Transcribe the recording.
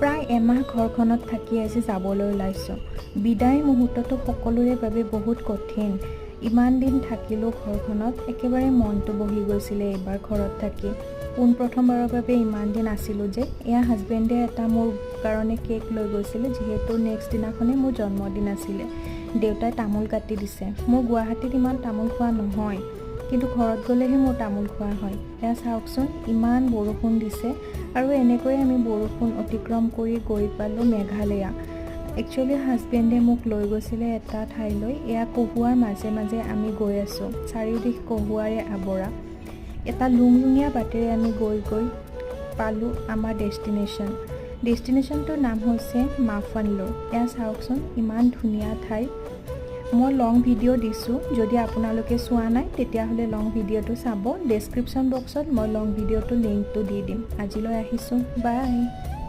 প্ৰায় এমাহ ঘৰখনত থাকি আজি যাবলৈ ওলাইছোঁ। বিদায় মুহূৰ্তটো সকলোৰে বাবে বহুত কঠিন। ইমান দিন থাকিলোঁ ঘৰখনত, একেবাৰে মনটো বহি গৈছিলে এইবাৰ ঘৰত থাকি। পোনপ্ৰথমবাৰৰ বাবে ইমান দিন আছিলোঁ যে। এয়া হাজবেণ্ডে এটা মোৰ কাৰণে কেক লৈ গৈছিলে, যিহেতু নেক্সট দিনাখনেই মোৰ জন্মদিন আছিলে। দেউতাই তামোল কাটি দিছে। মোৰ গুৱাহাটীত ইমান তামোল খোৱা নহয়, কিন্তু ঘৰত গ'লেহে মোৰ তামোল খোৱা হয়। এয়া চাওকচোন, ইমান বৰষুণ দিছে আৰু এনেকৈয়ে আমি বৰষুণ অতিক্ৰম কৰি গৈ পালোঁ মেঘালয়া। একচুৱেলি হাজবেণ্ডে মোক লৈ গৈছিলে এটা ঠাইলৈ। এয়া কহুৱাৰ মাজে মাজে আমি গৈ আছোঁ, চাৰিওদিশ কহুৱাৰে আৱৰা। এটা লুংলুঙীয়া বাটেৰে আমি গৈ গৈ পালোঁ আমাৰ ডেষ্টিনেশ্যনটোৰ নাম হৈছে মাফানলো। এয়া চাওকচোন, ইমান ধুনীয়া ঠাই। মই লং ভিডিঅ' দিছোঁ, যদি আপোনালোকে চোৱা নাই তেতিয়াহ'লে লং ভিডিঅ'টো চাব। ডেছক্ৰিপশ্যন বক্সত মই লং ভিডিঅ'টো লিংকটো দি দিম। আজিলৈ আহিছোঁ, বাই।